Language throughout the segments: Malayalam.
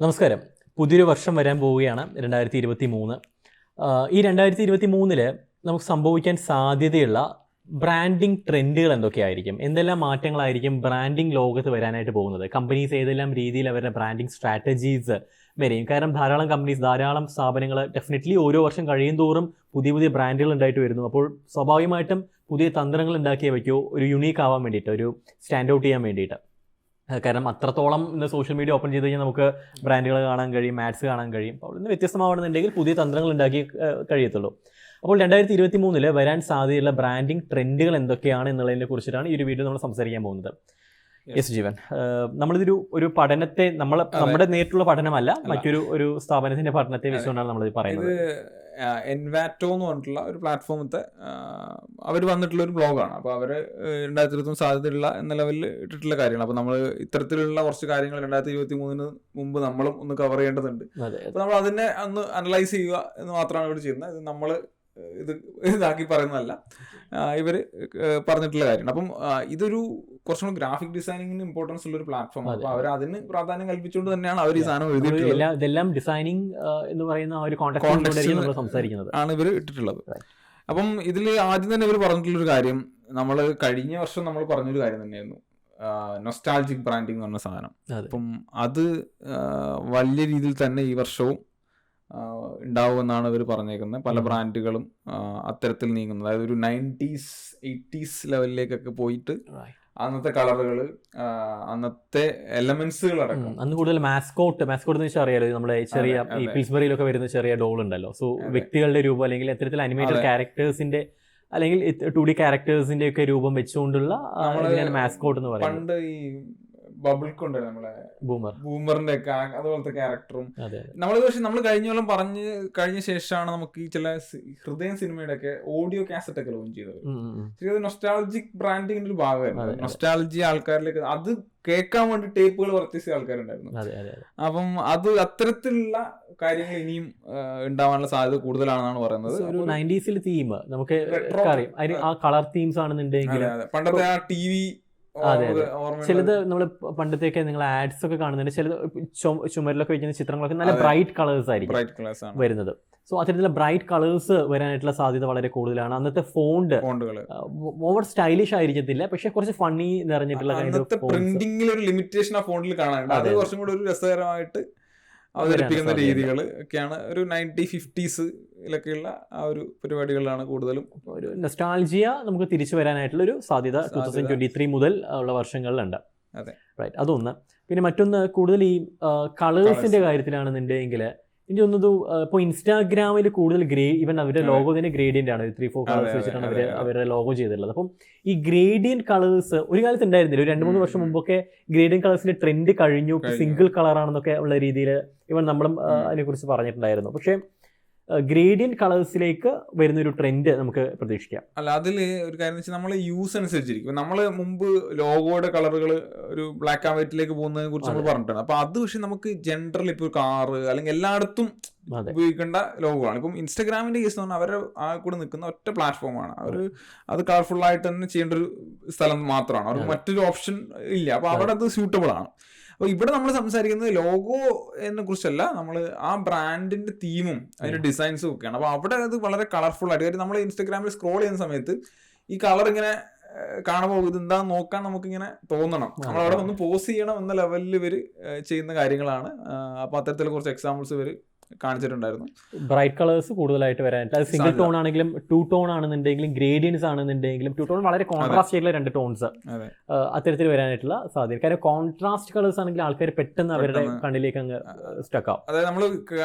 നമസ്കാരം. പുതിയൊരു വർഷം വരാൻ പോവുകയാണ് 2023. ഈ 2023 നമുക്ക് സംഭവിക്കാൻ സാധ്യതയുള്ള ബ്രാൻഡിങ് ട്രെൻഡുകൾ എന്തൊക്കെയായിരിക്കും, എന്തെല്ലാം മാറ്റങ്ങളായിരിക്കും ബ്രാൻഡിങ് ലോകത്ത് വരാനായിട്ട് പോകുന്നത്, കമ്പനീസ് ഏതെല്ലാം രീതിയിൽ അവരുടെ ബ്രാൻഡിങ് സ്ട്രാറ്റജീസ് വരെയും. കാരണം ധാരാളം കമ്പനീസ്, ധാരാളം സ്ഥാപനങ്ങൾ ഡെഫിനറ്റ്ലി ഓരോ വർഷം കഴിയും തോറും പുതിയ പുതിയ ബ്രാൻഡുകൾ ഉണ്ടായിട്ട് വരുന്നു. അപ്പോൾ സ്വാഭാവികമായിട്ടും പുതിയ തന്ത്രങ്ങൾ ഉണ്ടാക്കിയേ വയ്ക്കോ ഒരു യുണീക്ക് ആവാൻ വേണ്ടിയിട്ട്, ഒരു സ്റ്റാൻഡ് ഔട്ട് ചെയ്യാൻ വേണ്ടിയിട്ട്. കാരണം അത്രത്തോളം ഇന്ന് സോഷ്യൽ മീഡിയ ഓപ്പൺ ചെയ്ത് കഴിഞ്ഞാൽ നമുക്ക് ബ്രാൻഡുകൾ കാണാൻ കഴിയും, ആഡ്സ് കാണാൻ കഴിയും. അപ്പോൾ ഇന്ന് വ്യത്യസ്തമാവണമെന്നുണ്ടെങ്കിൽ പുതിയ തന്ത്രങ്ങൾ ഉണ്ടാക്കി കഴിയത്തുള്ളൂ. അപ്പോൾ 2023 വരാൻ സാധ്യതയുള്ള ബ്രാൻഡിങ് ട്രെൻഡുകൾ എന്തൊക്കെയാണ് എന്നുള്ളതിനെ കുറിച്ചിട്ടാണ് ഈ ഒരു വീഡിയോ നമ്മൾ സംസാരിക്കാൻ പോകുന്നത്. യെസ് ജീവൻ, നമ്മളിതൊരു പഠനത്തെ നമ്മുടെ നേരിട്ടുള്ള പഠനമല്ല, മറ്റൊരു സ്ഥാപനത്തിന്റെ പഠനത്തെ വെച്ചുകൊണ്ടാണ് നമ്മളിത് പറയുന്നത്. എൻവാറ്റോ എന്ന് പറഞ്ഞിട്ടുള്ള ഒരു പ്ലാറ്റ്ഫോമത്തെ അവർ വന്നിട്ടുള്ള ഒരു ബ്ലോഗാണ്. അപ്പോൾ അവർ 2023 സാധ്യതയുള്ള എന്ന ലെവലിൽ ഇട്ടിട്ടുള്ള കാര്യങ്ങൾ. അപ്പോൾ നമ്മൾ ഇത്തരത്തിലുള്ള കുറച്ച് കാര്യങ്ങൾ 2023 മുമ്പ് നമ്മളും ഒന്ന് കവർ ചെയ്യേണ്ടതുണ്ട്. അപ്പോൾ നമ്മൾ അതിനെ ഒന്ന് അനലൈസ് ചെയ്യുക എന്ന് മാത്രമാണ് ഇവിടെ ചെയ്യുന്നത്. ഇത് നമ്മൾ ഇതാക്കി പറയുന്നതല്ല, ഇവർ പറഞ്ഞിട്ടുള്ള കാര്യമാണ്. അപ്പം ഇതൊരു കുറച്ചും കൂടി ഗ്രാഫിക് ഡിസൈനിങ്ങിന് ഇമ്പോർട്ടൻസ് ഉള്ള ഒരു പ്ലാറ്റ്ഫോം. അപ്പോൾ അവർ അതിന് പ്രാധാന്യം കൽപ്പിച്ചുകൊണ്ട് തന്നെയാണ് അവർ ഈ സാധനം എഴുതിയിട്ടുള്ളത്. ഇതെല്ലാം ഡിസൈനിങ് എന്ന് പറയുന്ന ആ ഒരു കോൺടെക്സ്റ്റ് സംസാരിക്കുന്നത് ആണ് ഇവർ ഇട്ടിട്ടുള്ളത്. അപ്പം ഇതിൽ ആദ്യം തന്നെ ഇവർ പറഞ്ഞിട്ടുള്ളൊരു കാര്യം, നമ്മൾ കഴിഞ്ഞ വർഷം നമ്മൾ പറഞ്ഞൊരു കാര്യം തന്നെയായിരുന്നു, നൊസ്റ്റാൾജിക് ബ്രാൻഡിങ് എന്ന് പറഞ്ഞ സാധനം. അപ്പം അത് വലിയ രീതിയിൽ തന്നെ ഈ വർഷവും ഉണ്ടാവുമെന്നാണ് ഇവർ പറഞ്ഞേക്കുന്നത്. പല ബ്രാൻഡുകളും അത്തരത്തിൽ നീങ്ങുന്നത്, അതായത് ഒരു 90s 80s ലെവലിലേക്കൊക്കെ പോയിട്ട് അന്നത്തെ കളറുകൾ, അന്നത്തെ എലമെന്റ്സുകൾ അടക്കം. അന്ന് കൂടുതൽ മാസ്കോട്ട് എന്ന് വെച്ചാൽ അറിയാലോ, നമ്മുടെ ചെറിയ ഈ പിൽസ്ബറിയിലൊക്കെ വരുന്ന ചെറിയ ഡോൾ ഉണ്ടല്ലോ. സോ വ്യക്തികളുടെ രൂപം അല്ലെങ്കിൽ അത്തരത്തിൽ അനിമേറ്റഡ് ക്യാരക്ടേഴ്സിന്റെ അല്ലെങ്കിൽ 2D ക്യാരക്ടേഴ്സിന്റെ ഒക്കെ രൂപം വെച്ചുകൊണ്ടുള്ള മാസ്കോട്ട് എന്ന് പറയുന്നത്. പണ്ട് ഈ ബബിൾക്കുണ്ട് നമ്മളെ ബൂമറിന്റെ ഒക്കെ അതുപോലത്തെ ക്യാരക്ടറും നമ്മൾ കഴിഞ്ഞ ശേഷമാണ് നമുക്ക് ഈ ചില ഹൃദയം സിനിമയുടെ ഒക്കെ ഓഡിയോ കാസറ്റ് ഒക്കെ ലോഞ്ച് ചെയ്തത്. ശരി, നൊസ്റ്റാൾജിക് ബ്രാൻഡിങ്ങിന്റെ ഒരു ഭാഗമായിരുന്നു. നൊസ്റ്റാൾജി ആൾക്കാരിലേക്ക് അത് കേൾക്കാൻ വേണ്ടി ടേപ്പുകൾ പർച്ചേസ് ചെയ്ത ആൾക്കാരുണ്ടായിരുന്നു. അപ്പം അത് അത്തരത്തിലുള്ള കാര്യങ്ങൾ ഇനിയും ഉണ്ടാവാനുള്ള സാധ്യത കൂടുതലാണെന്നാണ് പറയുന്നത്. ഒരു 90s തീം നമുക്ക് ആ കളർ തീംസ് ആണെന്നുണ്ടെങ്കിൽ പണ്ടത്തെ ആ TV ചിലത് നമ്മൾ പണ്ടത്തേക്ക് നിങ്ങൾ ആഡ്സ് ഒക്കെ കാണുന്നുണ്ട്, ചിലത് ചുമരിലൊക്കെ വെക്കുന്ന ചിത്രങ്ങളൊക്കെ നല്ല ബ്രൈറ്റ് കളേഴ്സ് ആയിരിക്കും വരുന്നത്. സോ അത്തരത്തിലുള്ള ബ്രൈറ്റ് കളേഴ്സ് വരാനായിട്ടുള്ള സാധ്യത വളരെ കൂടുതലാണ്. അന്നത്തെ ഫോണ്ടുകൾ ഓവർ സ്റ്റൈലിഷ് ആയിരിക്കത്തില്ല, പക്ഷെ കുറച്ച് ഫണ്ണി നിറഞ്ഞിട്ടുള്ള പ്രിന്റിംഗിൽ ഒരു ലിമിറ്റേഷൻ ആ ഫോണ്ടിൽ കാണാനുണ്ട്. അത് കുറച്ചും കൂടി ഒരു രസകരമായിട്ട് അവതരിപ്പിക്കുന്ന രീതികൾ ഒക്കെയാണ് ഒരു 90-50s ആ ഒരു പരിപാടികളിലാണ് കൂടുതലും. ഒരു നൊസ്റ്റാൾജിയ നമുക്ക് തിരിച്ചു വരാനായിട്ടുള്ള ഒരു സാധ്യത 2023 മുതൽ ഉള്ള വർഷങ്ങളിലുണ്ട്. റൈറ്റ്, അതൊന്ന്. പിന്നെ മറ്റൊന്ന്, കൂടുതൽ ഈ കളേഴ്സിന്റെ കാര്യത്തിലാണെന്നുണ്ടെങ്കിൽ എനിക്ക് തോന്നുന്നത് ഇപ്പോൾ ഇൻസ്റ്റാഗ്രാമിൽ കൂടുതൽ ഈവൻ അവരുടെ ലോഗോ തന്നെ ഗ്രേഡിയന്റ് ആണ്. 3-4 കളേഴ്സ് വെച്ചിട്ടാണ് അവരുടെ ലോഗോ ചെയ്തിട്ടുള്ളത്. അപ്പം ഈ ഗ്രേഡിയന്റ് കളേഴ്സ് ഒരു കാലത്ത് ഉണ്ടായിരുന്നില്ല. ഒരു 2-3 വർഷം മുമ്പൊക്കെ ഗ്രേഡിയന്റ് കളേഴ്സിന്റെ ട്രെൻഡ് കഴിഞ്ഞു, സിംഗിൾ കളറാണെന്നൊക്കെ ഉള്ള രീതിയിൽ ഇവൻ നമ്മളും അതിനെക്കുറിച്ച് പറഞ്ഞിട്ടുണ്ടായിരുന്നു. പക്ഷേ ഗ്രേഡിയന്റ് കളേഴ്സിലേക്ക് വരുന്നൊരു ട്രെൻഡ് നമുക്ക് പ്രതീക്ഷിക്കാം. അല്ല, അതിൽ ഒരു കാര്യം വെച്ചാൽ നമ്മൾ യൂസ് അനുസരിച്ചിരിക്കും. നമ്മൾ മുമ്പ് ലോഗോയുടെ കളറുകൾ ഒരു ബ്ലാക്ക് ആൻഡ് വൈറ്റിലേക്ക് പോകുന്നതിനെ കുറിച്ച് നമ്മൾ പറഞ്ഞിട്ടുണ്ട്. അപ്പൊ അത് പക്ഷെ നമുക്ക് ജനറൽ ഇപ്പോൾ കാറ് അല്ലെങ്കിൽ എല്ലായിടത്തും ഉപയോഗിക്കേണ്ട ലോഗോ ആണ്. ഇപ്പം ഇൻസ്റ്റാഗ്രാമിന്റെ കേസ് എന്ന് പറഞ്ഞാൽ അവരുടെ ആ കൂടെ നിൽക്കുന്ന ഒറ്റ പ്ലാറ്റ്ഫോമാണ്. അവർ അത് കളർഫുൾ ആയിട്ട് തന്നെ ചെയ്യേണ്ട ഒരു സ്ഥലം മാത്രമാണ്, അവർക്ക് മറ്റൊരു ഓപ്ഷൻ ഇല്ല. അപ്പൊ അവിടെ അത് സ്യൂട്ടബിൾ ആണ്. അപ്പോൾ ഇവിടെ നമ്മൾ സംസാരിക്കുന്നത് ലോഗോ എന്നെ കുറിച്ചല്ല, നമ്മൾ ആ ബ്രാൻഡിന്റെ തീമും അതിന്റെ ഡിസൈൻസും ഒക്കെയാണ്. അപ്പോൾ അവിടെ അത് വളരെ കളർഫുൾ ആയിട്ട്, കാര്യം നമ്മൾ ഇൻസ്റ്റാഗ്രാമിൽ സ്ക്രോൾ ചെയ്യുന്ന സമയത്ത് ഈ കളർ ഇങ്ങനെ കാണുമ്പോൾ ഇത് എന്താ നോക്കാൻ നമുക്കിങ്ങനെ തോന്നണം, നമ്മൾ അവിടെ ഒന്ന് പോസ് ചെയ്യണം എന്ന ലെവലിൽ ഇവർ ചെയ്യുന്ന കാര്യങ്ങളാണ്. അപ്പോൾ അത്തരത്തിൽ കുറച്ച് എക്സാമ്പിൾസ് ഇവർ കാണിച്ചിട്ടുണ്ടായിരുന്നു. ബ്രൈറ്റ് കളേഴ്സ് കൂടുതലായിട്ട് വരാനായിട്ട്, അത് സിംഗിൾ ടോൺ ആണെങ്കിലും 2 ടോൺ ആണെന്നുണ്ടെങ്കിലും ഗ്രേഡിയൻസ് ആണെന്നുണ്ടെങ്കിലും 2 ടോൺ വളരെ കോൺട്രാസ്റ്റ് ആയിട്ടുള്ള 2 ടോൺസ് അത്തരത്തിൽ വരാനായിട്ടുള്ള സാധ്യത. കാരണം കോൺട്രാസ്റ്റ് കളേഴ്സ് ആണെങ്കിൽ ആൾക്കാർ പെട്ടെന്ന് അവരുടെ കണ്ണിലേക്ക് അങ്ങ് സ്റ്റക്ക് ആവും. അതായത് നമ്മൾ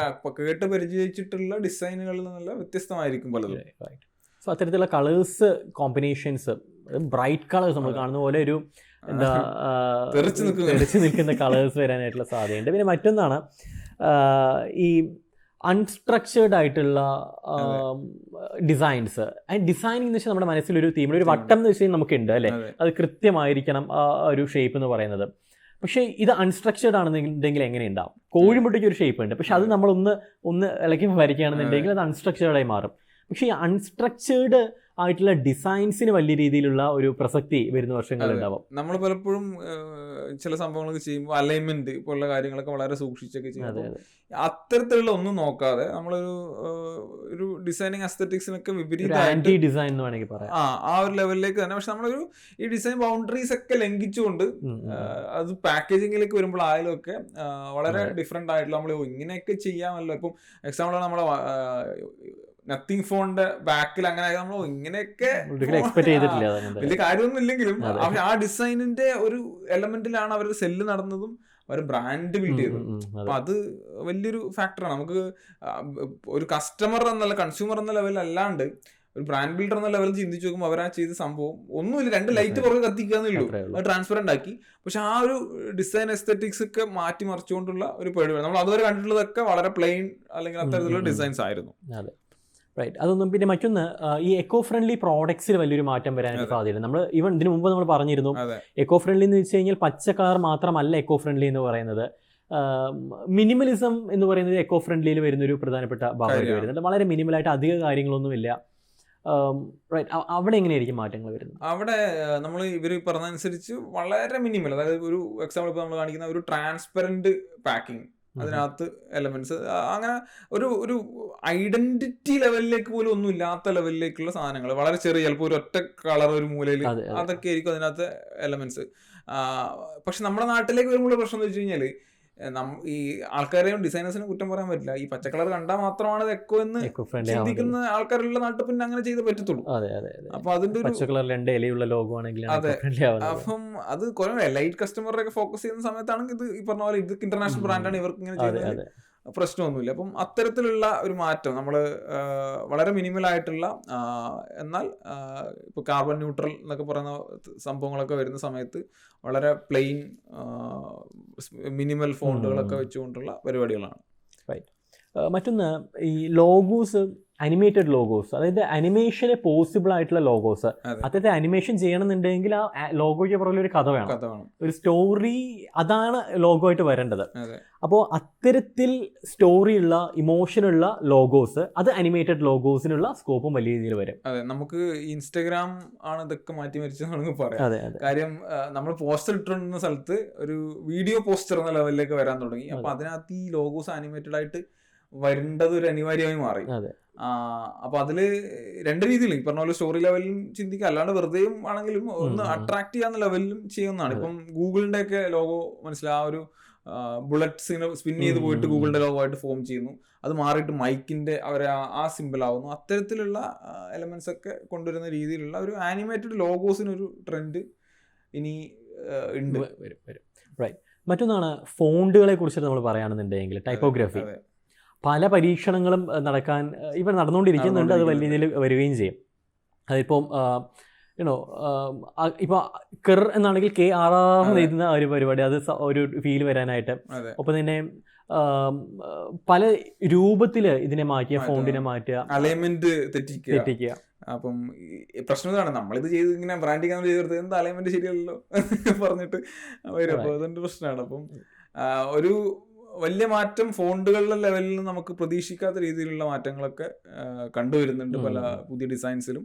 കേട്ട് പരിചയിച്ചിട്ടുള്ള ഡിസൈനുകളിൽ നിന്നുള്ള വ്യത്യസ്തമായിരിക്കും പലതും. സോ അത്തരത്തിലുള്ള കളേഴ്സ് കോമ്പിനേഷൻസ്, ബ്രൈറ്റ് കളേഴ്സ് നമ്മൾ കാണുന്ന പോലെ ഒരു എന്താ തെറിച്ച് നിൽക്കുന്ന കളേഴ്സ് വരാനായിട്ടുള്ള സാധ്യതയുണ്ട്. പിന്നെ മറ്റൊന്നാണ് ഈ അൺസ്ട്രക്ചേർഡ് ആയിട്ടുള്ള ഡിസൈൻസ്. ഡിസൈനിങ് എന്ന് വെച്ചാൽ നമ്മുടെ മനസ്സിലൊരു തീം, ഒരു വട്ടം എന്ന് വെച്ചാൽ നമുക്കുണ്ട് അല്ലേ, അത് കൃത്യമായിരിക്കണം ആ ഒരു ഷേപ്പ് എന്ന് പറയുന്നത്. പക്ഷേ ഇത് അൺസ്ട്രക്ചേർഡ് ആണെന്നുണ്ടെങ്കിൽ എങ്ങനെ ഉണ്ടാവും? കോഴിമുട്ടയ്ക്ക് ഒരു ഷേപ്പ് ഉണ്ട്, പക്ഷെ അത് നമ്മൾ ഒന്ന് ഇളക്കി വരയ്ക്കുകയാണെന്നുണ്ടെങ്കിൽ അത് അൺസ്ട്രക്ചേർഡായി മാറും. പക്ഷേ ഈ അൺസ്ട്രക്ചേർഡ് ആയിട്ടുള്ള ഡിസൈൻസിന് വലിയ രീതിയിലുള്ള ഒരു പ്രസക്തി വരുന്ന വർഷങ്ങളുണ്ടാവും. നമ്മൾ പലപ്പോഴും ചില സംഭവങ്ങളൊക്കെ ചെയ്യുമ്പോൾ അലൈൻമെന്റ് പോലുള്ള കാര്യങ്ങളൊക്കെ വളരെ സൂക്ഷിച്ചൊക്കെ ചെയ്യും. അത്തരത്തിലുള്ള ഒന്നും നോക്കാതെ നമ്മളൊരു ഡിസൈനിങ് അസ്തെറ്റിക്സിനൊക്കെ വിപരീതമായിട്ട് ഡിസൈൻ എന്ന് വേണമെങ്കിൽ പറയാം, ആ ഒരു ലെവലിലേക്ക് തന്നെ. പക്ഷെ നമ്മളൊരു ഈ ഡിസൈൻ ബൗണ്ടറീസ് ഒക്കെ ലംഘിച്ചുകൊണ്ട് അത് പാക്കേജിങ്ങിലേക്ക് വരുമ്പോൾ ആയാലും ഒക്കെ വളരെ ഡിഫറെന്റ് ആയിട്ടുള്ള നമ്മൾ ഇങ്ങനെയൊക്കെ ചെയ്യാമല്ലോ. ഇപ്പം എക്സാമ്പിൾ നമ്മളെ നത്തിങ് ഫോണിന്റെ ബാക്കിൽ അങ്ങനെ നമ്മൾ ഇങ്ങനെയൊക്കെ വലിയ കാര്യമൊന്നും ഇല്ലെങ്കിലും ആ ഡിസൈനിന്റെ ഒരു എലമെന്റിലാണ് അവർ സെല്ല് നടന്നതും അവർ ബ്രാൻഡ് ബിൽഡ് ചെയ്തത്. അപ്പൊ അത് വലിയൊരു ഫാക്ടറാണ്. നമുക്ക് ഒരു കസ്റ്റമർ എന്നല്ല കൺസ്യൂമർ എന്ന ലെവലിൽ അല്ലാണ്ട് ഒരു ബ്രാൻഡ് ബിൽഡർ എന്ന ലെവലിൽ ചിന്തിച്ചു നോക്കുമ്പോൾ അവരാ ചെയ്ത സംഭവം ഒന്നുമില്ല, 2 ലൈറ്റ് പുറകെ കത്തിക്കാന്നേ ഉള്ളൂ, അത് ട്രാൻസ്പെറന്റ് ആക്കി. പക്ഷെ ആ ഒരു ഡിസൈൻ എസ്തെറ്റിക്സ് ഒക്കെ മാറ്റി മറിച്ചുകൊണ്ടുള്ള ഒരു പരിപാടി നമ്മൾ അതുവരെ കണ്ടിട്ടുള്ളതൊക്കെ വളരെ പ്ലെയിൻ അല്ലെങ്കിൽ അത്തരത്തിലുള്ള ഡിസൈൻസ് ആയിരുന്നു. റൈറ്റ്. അതൊന്നും പിന്നെ മറ്റൊന്ന്, ഈ എക്കോ ഫ്രണ്ട്ലി പ്രോഡക്ട്സിൽ വലിയൊരു മാറ്റം വരാനായിട്ട് സാധ്യത. നമ്മൾ ഈവൻ ഇതിനു മുമ്പ് നമ്മൾ പറഞ്ഞിരുന്നു, എക്കോ ഫ്രണ്ട്ലി എന്ന് വെച്ച് കഴിഞ്ഞാൽ പച്ച കളർ മാത്രമല്ല എക്കോ ഫ്രണ്ട്ലി എന്ന് പറയുന്നത്. മിനിമലിസം എന്ന് പറയുന്നത് എക്കോ ഫ്രണ്ട്ലിയിൽ വരുന്നൊരു പ്രധാനപ്പെട്ട ഭാഗമായിട്ട് വരുന്നുണ്ട്. വളരെ മിനിമലായിട്ട് അധിക കാര്യങ്ങളൊന്നുമില്ല. റൈറ്റ്. അവിടെ എങ്ങനെയായിരിക്കും മാറ്റങ്ങൾ വരുന്നത്? അവിടെ നമ്മൾ ഇവർ പറഞ്ഞതനുസരിച്ച് വളരെ മിനിമൽ, അതായത് ഒരു എക്സാമ്പിൾ ഇപ്പോൾ നമ്മൾ കാണിക്കുന്ന ഒരു ട്രാൻസ്പെറന്റ് പാക്കിംഗ്, അതിനകത്ത് എലമെന്റ്സ് അങ്ങനെ ഒരു ഐഡന്റിറ്റി ലെവലിലേക്ക് പോലും ഒന്നും ഇല്ലാത്ത ലെവലിലേക്കുള്ള സാധനങ്ങൾ, വളരെ ചെറിയ, ചിലപ്പോൾ ഒരു ഒറ്റ കളർ ഒരു മൂലയിൽ, അതൊക്കെ ആയിരിക്കും അതിനകത്ത് എലമെന്റ്സ്. പക്ഷെ നമ്മുടെ നാട്ടിലേക്ക് വരുമ്പോൾ പ്രശ്നം എന്ന് വെച്ച് കഴിഞ്ഞാൽ ഈ ആൾക്കാരെയും ഡിസൈനേഴ്സിനെ കുറ്റം പറയാൻ പറ്റില്ല. ഈ പച്ച കളർ കണ്ടാൽ മാത്രമാണ് ഇത് എക്കോ എന്ന് ചിന്തിക്കുന്ന ആൾക്കാരുള്ള നാട്ടിൽ പിന്നെ അങ്ങനെ ചെയ്ത് പറ്റത്തുള്ളൂ. അപ്പൊ അതിന്റെ അപ്പം അത് കുറെ ലൈറ്റ് കസ്റ്റമറൊക്കെ ഫോക്കസ് ചെയ്യുന്ന സമയത്താണെങ്കിൽ ഇത് ഈ പറഞ്ഞ പോലെ ഇത് ഇന്റർനാഷണൽ ബ്രാൻഡാണ്, ഇവർക്ക് ഇങ്ങനെ ചെയ്യുന്നത് പ്രശ്നമൊന്നുമില്ല. അപ്പം അത്തരത്തിലുള്ള ഒരു മാറ്റം നമ്മൾ വളരെ മിനിമലായിട്ടുള്ള, എന്നാൽ ഇപ്പോൾ കാർബൺ ന്യൂട്രൽ എന്നൊക്കെ പറയുന്ന സംഭവങ്ങളൊക്കെ വരുന്ന സമയത്ത് വളരെ പ്ലെയിൻ മിനിമൽ ഫോണ്ടുകളൊക്കെ വെച്ചുകൊണ്ടുള്ള പരിപാടികളാണ്. മറ്റൊന്ന്, ഈ ലോഗോസ്, അനിമേറ്റഡ് ലോഗോസ്, അതായത് അനിമേഷന് പോസിബിൾ ആയിട്ടുള്ള ലോഗോസ്. അതായത് അനിമേഷൻ ചെയ്യണമെന്നുണ്ടെങ്കിൽ ആ ലോഗോയ്ക്ക് പുറകിൽ ഒരു കഥ വേണം, ഒരു സ്റ്റോറി, അതാണ് ലോഗോ ആയിട്ട് വരേണ്ടത്. അപ്പോൾ അത്തരത്തിൽ സ്റ്റോറിയുള്ള ഇമോഷനുള്ള ലോഗോസ്, അത് അനിമേറ്റഡ് ലോഗോസിനുള്ള സ്കോപ്പും വലിയ രീതിയിൽ വരും. അതെ, നമുക്ക് ഇൻസ്റ്റഗ്രാം ആണ് ഇതൊക്കെ മാറ്റി മരിച്ചതെന്ന് പറയാം. കാര്യം നമ്മൾ പോസ്റ്റർ ഇട്ടിരുന്ന സ്ഥലത്ത് ഒരു വീഡിയോ പോസ്റ്റർ എന്ന ലെവലിലേക്ക് വരാൻ തുടങ്ങി. അപ്പൊ അതിനകത്ത് ഈ ലോഗോസ് അനിമേറ്റഡ് ആയിട്ട് വരേണ്ടത് ഒരു അനിവാര്യമായി മാറി. അപ്പൊ അതില് 2 രീതിയിൽ ഈ പറഞ്ഞ പോലെ സ്റ്റോറി ലെവലിലും ചിന്തിക്കുക, അല്ലാണ്ട് വെറുതെയും ആണെങ്കിലും ഒന്ന് അട്രാക്ട് ചെയ്യാന്ന ലെവലിലും ചെയ്യുന്നതാണ്. ഇപ്പം ഗൂഗിളിന്റെ ഒക്കെ ലോഗോ മനസ്സിലായി, ആ ഒരു ബുള്ളറ്റ്സിനെ സ്പിൻ ചെയ്ത് പോയിട്ട് ഗൂഗിളിന്റെ ലോഗോ ആയിട്ട് ഫോം ചെയ്യുന്നു, അത് മാറിയിട്ട് മൈക്കിന്റെ ആ സിമ്പിൾ ആവുന്നു. അത്തരത്തിലുള്ള എലമെന്റ്സ് ഒക്കെ കൊണ്ടുവരുന്ന രീതിയിലുള്ള ഒരു ആനിമേറ്റഡ് ലോഗോസിനൊരു ട്രെൻഡ് ഇനി ഉണ്ട്. മറ്റൊന്നാണ് ഫോണ്ടുകളെ കുറിച്ച് നമ്മൾ പറയുകയാണെന്നുണ്ടെങ്കിൽ ടൈപ്പോഗ്രഫി. പല പരീക്ഷണങ്ങളും നടക്കാൻ ഇവർ നടന്നുകൊണ്ടിരിക്കുന്നുണ്ട്, അത് വലിയ രീതിയിൽ വരികയും ചെയ്യും. അതിപ്പം ഇപ്പോൾ കെർ എന്നാണെങ്കിൽ KRR എഴുതുന്ന ഒരു പരിപാടി, അത് ഒരു ഫീൽ വരാനായിട്ട്. ഒപ്പം തന്നെ പല രൂപത്തിൽ ഇതിനെ മാറ്റിയ ഫോണ്ടിനെ മാറ്റുക, അലൈൻമെന്റ് തെറ്റിക്കുക. അപ്പം പ്രശ്നം ഇതാണ്, നമ്മളിത് ചെയ്ത് ഇങ്ങനെ ബ്രാൻഡിങ് ചെയ്തെടുത്ത് എന്ത് അലൈൻമെന്റ് ശരിയല്ലോ പറഞ്ഞിട്ട് വരും. അപ്പോൾ അതൊരു പ്രശ്നമാണ്. അപ്പം ഒരു വലിയ മാറ്റം ഫോണ്ടുകളുടെ ലെവലിൽ നിന്ന് നമുക്ക് പ്രതീക്ഷിക്കാത്ത രീതിയിലുള്ള മാറ്റങ്ങളൊക്കെ കണ്ടുവരുന്നുണ്ട് പല പുതിയ ഡിസൈൻസിലും.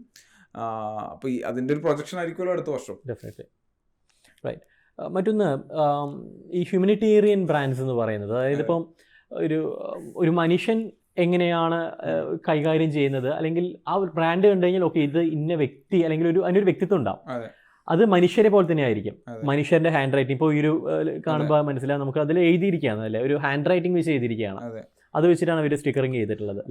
അപ്പോൾ അതിൻ്റെ ഒരു പ്രൊജക്ഷൻ ആയിരിക്കുമല്ലോ അടുത്ത വർഷം. ഡെഫിനറ്റ്ലി. റൈറ്റ്. മറ്റൊന്ന്, ഈ ഹ്യൂമനിറ്റേറിയൻ ബ്രാൻഡ്സ് എന്ന് പറയുന്നത്, അതായത് ഇപ്പം ഒരു മനുഷ്യൻ എങ്ങനെയാണ് കൈകാര്യം ചെയ്യുന്നത്, അല്ലെങ്കിൽ ആ ഒരു ബ്രാൻഡ് കണ്ടു കഴിഞ്ഞാൽ ഓക്കെ ഇത് ഇന്ന വ്യക്തി, അല്ലെങ്കിൽ അതിനൊരു വ്യക്തിത്വം ഉണ്ടാവും, അത് മനുഷ്യരെ പോലെ തന്നെ ആയിരിക്കും. മനുഷ്യന്റെ ഹാൻഡ് റൈറ്റിംഗ് ഇപ്പോൾ ഈ ഒരു കാണുമ്പോൾ മനസ്സിലാവും, നമുക്ക് അതിൽ എഴുതിയിരിക്കുകയാണ്, അല്ലേ, ഒരു ഹാൻഡ് റൈറ്റിംഗ് വെച്ച് എഴുതിയിരിക്കുകയാണ്. അത് വെച്ചിട്ടാണ് അവർ സ്റ്റിക്കറിങ് ചെയ്തിട്ടുള്ളത്.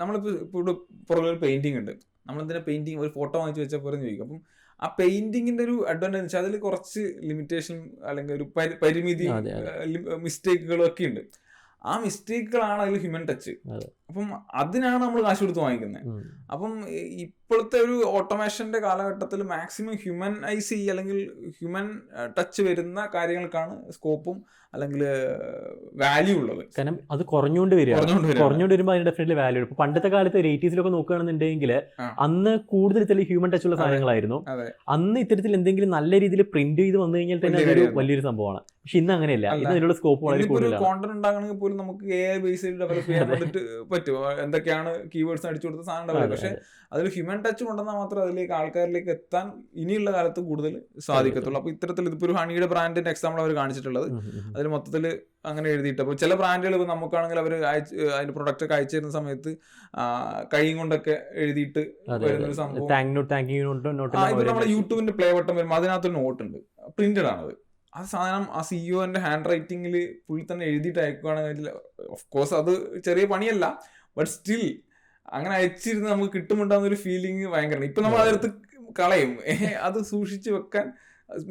നമ്മളിപ്പോൾ പുറകിൽ പെയിന്റിംഗ് ഉണ്ട്, നമ്മളെന്തിനാ പെയിന്റിംഗ് ഒരു ഫോട്ടോ വാങ്ങിച്ച് വെച്ചാൽ പോലെ ചോദിക്കും. അപ്പം ആ പെയിന്റിങ്ങിന്റെ ഒരു അഡ്വാൻറ്റേജ് വെച്ചാൽ അതിൽ കുറച്ച് ലിമിറ്റേഷൻ അല്ലെങ്കിൽ ഒരു പരിമിതി, മിസ്റ്റേക്കുകളും ഒക്കെ ഉണ്ട്. ആ മിസ്റ്റേക്കുകളാണ് അതിൽ ഹ്യൂമൻ ടച്ച്. അപ്പം അതിനാണ് നമ്മൾ കാശ് കൊടുത്ത് വാങ്ങിക്കുന്നത്. അപ്പം ഇപ്പോഴത്തെ ഒരു ഓട്ടോമേഷന്റെ കാലഘട്ടത്തിൽ മാക്സിമം ഹ്യൂമനൈസ് ചെയ്യുക അല്ലെങ്കിൽ ഹ്യൂമൻ ടച്ച് വരുന്ന കാര്യങ്ങൾക്കാണ് സ്കോപ്പും അല്ലെങ്കിൽ വാല്യൂ ഉള്ളത്. കാരണം അത് കുറഞ്ഞുകൊണ്ട് വരുമ്പോൾ അതിന് ഡെഫിനറ്റ്ലി വാല്യൂ. ഇപ്പൊ പണ്ടത്തെ കാലത്ത് 80s നോക്കുകയാണെന്നുണ്ടെങ്കിൽ അന്ന് കൂടുതൽ ഇത്തരം ഹ്യൂമൻ ടച്ചുള്ള സാധനങ്ങളായിരുന്നു. അന്ന് ഇത്തരത്തിൽ എന്തെങ്കിലും നല്ല രീതിയിൽ പ്രിന്റ് ചെയ്ത് വന്നു കഴിഞ്ഞാൽ തന്നെ അതൊരു വലിയൊരു സംഭവമാണ്. പക്ഷെ ഇന്ന് അങ്ങനെയല്ല, ഇന്ന് അതിനുള്ള സ്കോപ്പ് വളരെ കൂടുതലാണ്. കോണ്ടന്റ് ഉണ്ടാകണമെങ്കിൽ പോലും നമുക്ക് AI ബേസ് ഡെവലപ്പ് ചെയ്യാൻ വേണ്ടിട്ട് പറ്റും, എന്തൊക്കെയാണ് കീവേഡ്സ് അടിച്ചു കൊടുത്ത സാധനം ഉണ്ടാവില്ല. പക്ഷെ അതിൽ ഹ്യൂമൻ ടച്ച് കൊണ്ടുവന്നാൽ മാത്രം അതിലേക്ക് ആൾക്കാരിലേക്ക് എത്താൻ ഇനിയുള്ള കാലത്ത് കൂടുതൽ സാധിക്കത്തുള്ളൂ. അപ്പോൾ ഇത്തരത്തിൽ ഇതിപ്പോൾ ഒരു ഹണിയുടെ ബ്രാൻഡിന്റെ എക്സാമ്പിൾ അവർ കാണിച്ചിട്ടുള്ളത്. അതിൽ മൊത്തത്തിൽ അങ്ങനെ എഴുതിയിട്ട്, അപ്പോൾ ചില ബ്രാൻഡുകൾ ഇപ്പോൾ നമുക്കാണെങ്കിൽ അവർ അതിന്റെ പ്രൊഡക്റ്റ് ഒക്കെ അയച്ചു തരുന്ന സമയത്ത് കൈയും കൊണ്ടൊക്കെ എഴുതിയിട്ട് വരുന്നൊരു സംഭവം. ഇപ്പൊ നമ്മുടെ യൂട്യൂബിന്റെ പ്ലേ ബട്ടൺ വരുമ്പോൾ അതിനകത്തൊരു നോട്ട് ഉണ്ട്, പ്രിന്റഡ് ആണത്. ആ സാധനം ആ സിഇഒന്റെ ഹാൻഡ് റൈറ്റിംഗിൽ പുള്ളി തന്നെ എഴുതിയിട്ട് അയക്കുകയാണെങ്കിൽ ഓഫ് കോഴ്സ് അത് ചെറിയ പണിയല്ല, ബട്ട് സ്റ്റിൽ അങ്ങനെ അയച്ചിരുന്ന് നമുക്ക് കിട്ടുമുണ്ടാകുന്ന ഒരു ഫീലിംഗ് ഭയങ്കര. ഇപ്പൊ നമ്മൾ അതെടുത്ത് കളയും, അത് സൂക്ഷിച്ചു വെക്കാൻ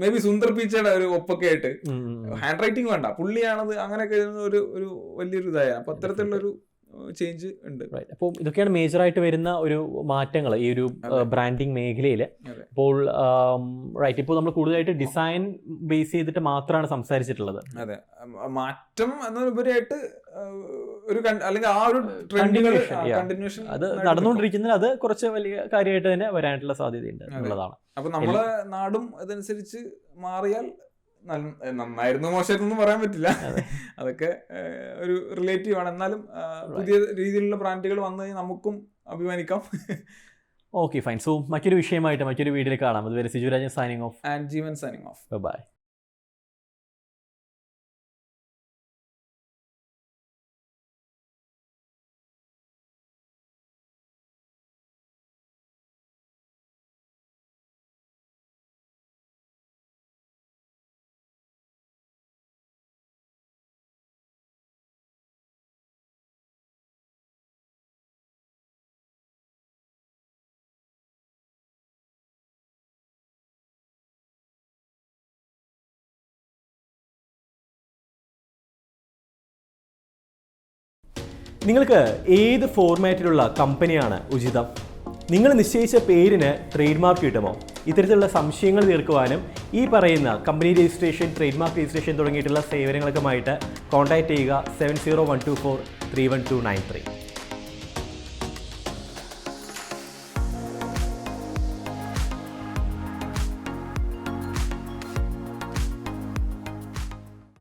മേ ബി സുന്ദർ പിച്ചയുടെ ഒരു ഒപ്പൊക്കെ ആയിട്ട് ഹാൻഡ് റൈറ്റിംഗ് വേണ്ട, പുള്ളിയാണത് അങ്ങനെയൊക്കെ ഒരു വലിയൊരു ഇതായ. അപ്പൊ അത്തരത്തിലുള്ളൊരു ചേഞ്ച് ഉണ്ട്. അപ്പോൾ ഇതൊക്കെയാണ് മേജറായിട്ട് വരുന്ന ഒരു മാറ്റങ്ങൾ ഈ ഒരു ബ്രാൻഡിങ് മേഖലയിൽ. അപ്പോൾ റൈറ്റ്, ഇപ്പോൾ നമ്മൾ കൂടുതലായിട്ട് ഡിസൈൻ ബേസ് ചെയ്തിട്ട് മാത്രമാണ് സംസാരിച്ചിട്ടുള്ളത്. അതെ, മാറ്റം എന്നതിനുപരിയായിട്ട് ഒരു അല്ലെങ്കിൽ ആ ഒരു കണ്ടിന്യൂഷൻ അത് നടന്നുകൊണ്ടിരിക്കുന്നത്, അത് കുറച്ച് വലിയ കാര്യമായിട്ട് തന്നെ വരാനായിട്ടുള്ള സാധ്യതയുണ്ട് എന്നുള്ളതാണ്. അപ്പൊ നമ്മളെ നാടും അതനുസരിച്ച് മാറിയാൽ നന്നായിരുന്നു, മോശമായിട്ടൊന്നും പറയാൻ പറ്റില്ല. അതൊക്കെ ഒരു റിലേറ്റീവ് ആണ്. എന്നാലും പുതിയ രീതിയിലുള്ള ബ്രാൻഡുകൾ വന്നു കഴിഞ്ഞാൽ നമുക്കും അഭിമാനിക്കാം. Okay, fine. സോ മറ്റൊരു വിഷയമായിട്ട് മറ്റൊരു വീഡിയോയിൽ കാണാം. അതുവരെ Siju Rajan signing off and Jeevan signing off. Bye. നിങ്ങൾക്ക് ഏത് ഫോർമാറ്റിലുള്ള കമ്പനിയാണ് ഉചിതം? നിങ്ങൾ നിശ്ചയിച്ച പേരിന് ട്രേഡ് മാർക്ക് കിട്ടുമോ? ഇത്തരത്തിലുള്ള സംശയങ്ങൾ തീർക്കുവാനും ഈ പറയുന്ന company registration, trade mark registration തുടങ്ങിയിട്ടുള്ള സേവനങ്ങൾക്കുമായിട്ട് കോൺടാക്റ്റ് ചെയ്യുക 7012431293.